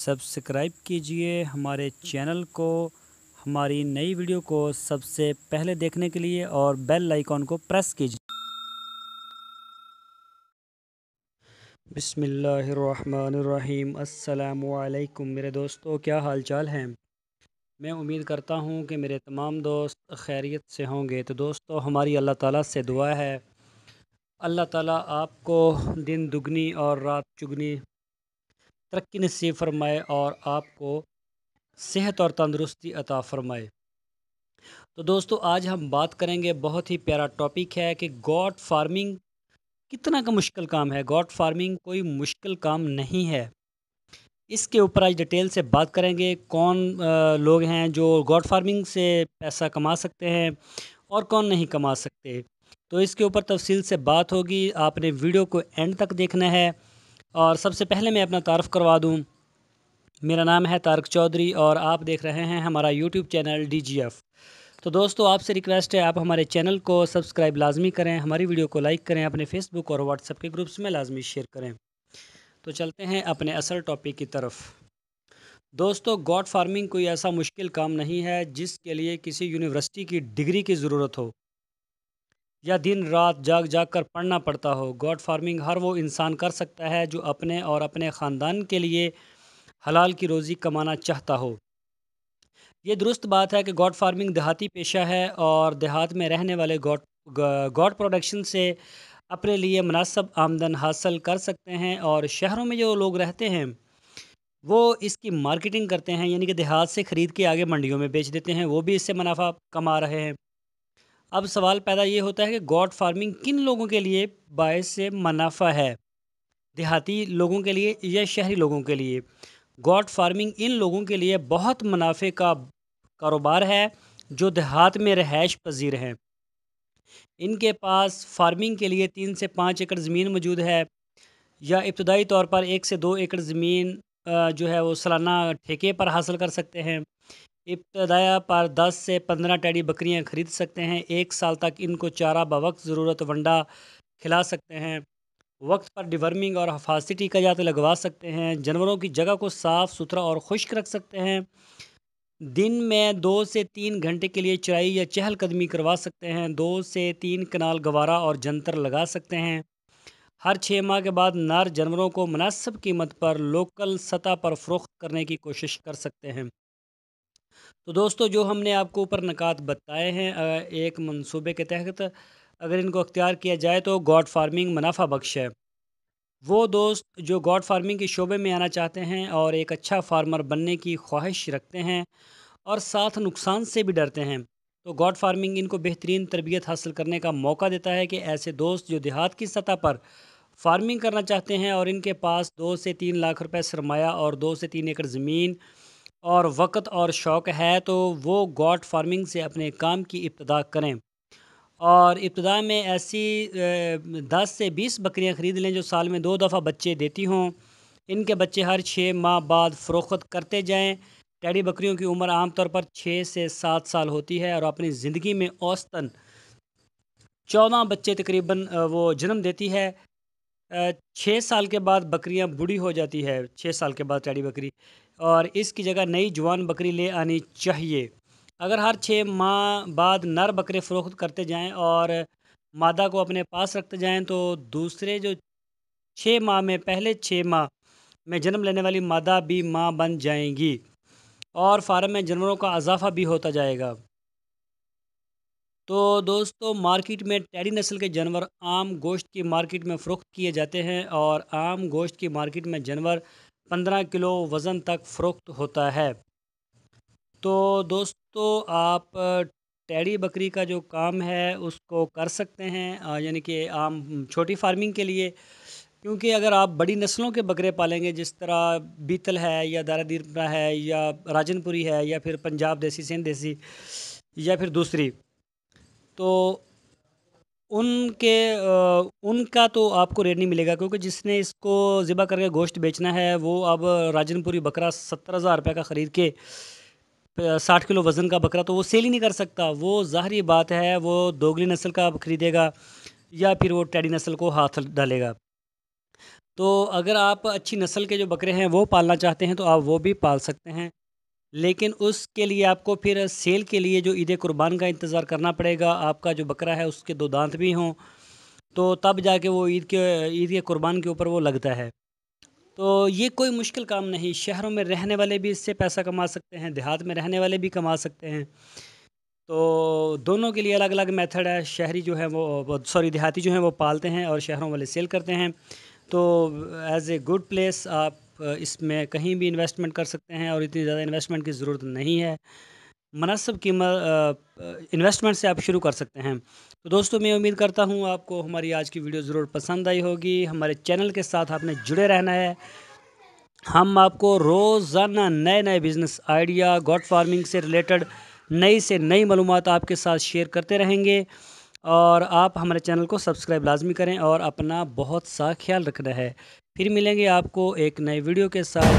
Subscribe कीजिए हमारे channel को, हमारी नई वीडियो को सबसे पहले देखने के लिए और बेल आइकॉन को प्रेस कीजिए। बिस्मिल्लाहिर्रहमानिर्रहीम। अस्सलामुअलैकुम मेरे दोस्तों, क्या हाल चाल हैं। मैं उम्मीद करता हूँ कि मेरे तमाम दोस्त खैरियत से होंगे। तो दोस्तों, हमारी अल्लाह ताला से दुआ है, अल्लाह ताला आपको दिन दुगनी और रात चुगनी तरक्की नसीब फरमाए और आपको सेहत और तंदुरुस्ती अता फरमाए। तो दोस्तों, आज हम बात करेंगे, बहुत ही प्यारा टॉपिक है कि गॉट फार्मिंग कितना का मुश्किल काम है। गॉट फार्मिंग कोई मुश्किल काम नहीं है। इसके ऊपर आज डिटेल से बात करेंगे। कौन लोग हैं जो गॉट फार्मिंग से पैसा कमा सकते हैं और कौन नहीं कमा सकते। तो इसके ऊपर तफसील से बात होगी। आपने वीडियो को एंड तक देखना है। और सबसे पहले मैं अपना तारुफ करवा दूं। मेरा नाम है तारक चौधरी और आप देख रहे हैं हमारा यूट्यूब चैनल DGF। तो दोस्तों, आपसे रिक्वेस्ट है, आप हमारे चैनल को सब्सक्राइब लाजमी करें, हमारी वीडियो को लाइक करें, अपने फेसबुक और व्हाट्सएप के ग्रुप्स में लाजमी शेयर करें। तो चलते हैं अपने असल टॉपिक की तरफ। दोस्तों, गॉट फार्मिंग कोई ऐसा मुश्किल काम नहीं है जिसके लिए किसी यूनिवर्सिटी की डिग्री की ज़रूरत हो या दिन रात जाग जाग कर पढ़ना पड़ता हो। गॉट फार्मिंग हर वो इंसान कर सकता है जो अपने और अपने ख़ानदान के लिए हलाल की रोज़ी कमाना चाहता हो। ये दुरुस्त बात है कि गॉट फार्मिंग देहाती पेशा है और देहात में रहने वाले गॉट प्रोडक्शन से अपने लिए मुनासिब आमदन हासिल कर सकते हैं। और शहरों में जो लोग रहते हैं वो इसकी मार्केटिंग करते हैं, यानी कि देहात से ख़रीद के आगे मंडियों में बेच देते हैं, वो भी इससे मुनाफा कमा रहे हैं। अब सवाल पैदा ये होता है कि गॉट फार्मिंग किन लोगों के लिए बायस से मुनाफा है, देहाती लोगों के लिए या शहरी लोगों के लिए। गॉट फार्मिंग इन लोगों के लिए बहुत मुनाफे का कारोबार है जो देहात में रहायश पजीर हैं। इनके पास फार्मिंग के लिए 3 से 5 एकड़ ज़मीन मौजूद है, या इब्तदाई तौर पर 1 से 2 एकड़ ज़मीन जो है वो सालाना ठेके पर हासिल कर सकते हैं। इब्तदाया पर 10 से 15 टेडी बकरियां खरीद सकते हैं। 1 साल तक इनको चारा बवक्त ज़रूरत वंडा खिला सकते हैं। वक्त पर डिवर्मिंग और हफाजती टीका जाते लगवा सकते हैं। जानवरों की जगह को साफ़ सुथरा और खुश्क रख सकते हैं। दिन में 2 से 3 घंटे के लिए चराई या चहलकदमी करवा सकते हैं। 2 से 3 कनाल गवारा और जंतर लगा सकते हैं। हर 6 माह के बाद नर जानवरों को मुनासिब कीमत पर लोकल सतह पर फ़रोख्त करने की कोशिश कर सकते हैं। तो दोस्तों, जो हमने आपको ऊपर नकात बताए हैं, एक मंसूबे के तहत अगर इनको अख्तियार किया जाए तो गॉट फार्मिंग मुनाफा बख्श है। वो दोस्त जो गॉट फार्मिंग के शोबे में आना चाहते हैं और एक अच्छा फार्मर बनने की ख्वाहिश रखते हैं और साथ नुकसान से भी डरते हैं, तो गॉट फार्मिंग इनको बेहतरीन तरबियत हासिल करने का मौका देता है। कि ऐसे दोस्त जो देहात की सतह पर फार्मिंग करना चाहते हैं और इनके पास 2 से 3 लाख रुपए सरमाया और 2 से 3 एकड़ ज़मीन और वक़्त और शौक़ है, तो वो गॉट फार्मिंग से अपने काम की इब्तिदा करें। और इब्तिदा में ऐसी 10 से 20 बकरियां ख़रीद लें जो साल में 2 दफ़ा बच्चे देती हों। इनके बच्चे हर 6 माह बाद फ़रोख्त करते जाएं। टैडी बकरियों की उम्र आमतौर पर 6 से 7 साल होती है और अपनी ज़िंदगी में औसतन 14 बच्चे तकरीबन वो जन्म देती है। 6 साल के बाद बकरियां बूढ़ी हो जाती है, 6 साल के बाद टैडी बकरी, और इसकी जगह नई जवान बकरी ले आनी चाहिए। अगर हर 6 माह बाद नर बकरे फ़रोख्त करते जाएं और मादा को अपने पास रखते जाएं, तो दूसरे जो 6 माह में पहले 6 माह में जन्म लेने वाली मादा भी माँ बन जाएंगी और फार्म में जानवरों का इजाफा भी होता जाएगा। तो दोस्तों, मार्केट में टैडी नस्ल के जानवर आम गोश्त की मार्केट में फ़रोख्त किए जाते हैं और आम गोश्त की मार्केट में जानवर 15 किलो वज़न तक फ़रोख्त होता है। तो दोस्तों, आप टैडी बकरी का जो काम है उसको कर सकते हैं, यानी कि आम छोटी फार्मिंग के लिए। क्योंकि अगर आप बड़ी नस्लों के बकरे पालेंगे, जिस तरह बीतल है या दारादीपरा है या राजनपुरी है या फिर पंजाब देसी, सिंध देसी या फिर दूसरी, तो उनका तो आपको रेट नहीं मिलेगा। क्योंकि जिसने इसको ज़िबा करके गोश्त बेचना है वो अब राजनपुरी बकरा 70,000 रुपये का ख़रीद के 60 किलो वज़न का बकरा तो वो सेल ही नहीं कर सकता। वो ज़ाहिर बात है, वो दोगली नस्ल का ख़रीदेगा या फिर वो टैडी नस्ल को हाथ डालेगा। تو اگر آپ اچھی نسل کے جو بکرے ہیں وہ پالنا چاہتے ہیں تو آپ وہ بھی پال سکتے ہیں، لیکن اس کے لیے آپ کو پھر سیل کے لیے جو عید قربان کا انتظار کرنا پڑے گا، آپ کا جو بکرا ہے اس کے 2 دانت بھی ہوں، تو تب جا کے وہ عید کے قربان کے اوپر وہ لگتا ہے۔ تو یہ کوئی مشکل کام نہیں، شہروں میں رہنے والے بھی اس سے پیسہ کما سکتے ہیں، دیہات میں رہنے والے بھی کما سکتے ہیں۔ تو دونوں کے لیے الگ الگ میتھڈ ہے، شہری جو ہے وہ سوری دیہاتی جو ہیں وہ پالتے ہیں اور شہروں والے سیل کرتے ہیں۔ تو ایز اے گڈ پلیس آپ اس میں کہیں بھی انویسٹمنٹ کر سکتے ہیں اور اتنی زیادہ انویسٹمنٹ کی ضرورت نہیں ہے، مناسب قیمت انویسٹمنٹ سے آپ شروع کر سکتے ہیں۔ تو دوستو میں امید کرتا ہوں آپ کو ہماری آج کی ویڈیو ضرور پسند آئی ہوگی، ہمارے چینل کے ساتھ آپ نے جڑے رہنا ہے، ہم آپ کو روزانہ نئے نئے بزنس آئیڈیا گوٹ فارمنگ سے ریلیٹڈ نئی سے نئی معلومات آپ کے ساتھ شیئر کرتے رہیں گے، اور آپ ہمارے چینل کو سبسکرائب لازمی کریں اور اپنا بہت سا خیال رکھنا ہے۔ پھر ملیں گے آپ کو ایک نئے ویڈیو کے ساتھ۔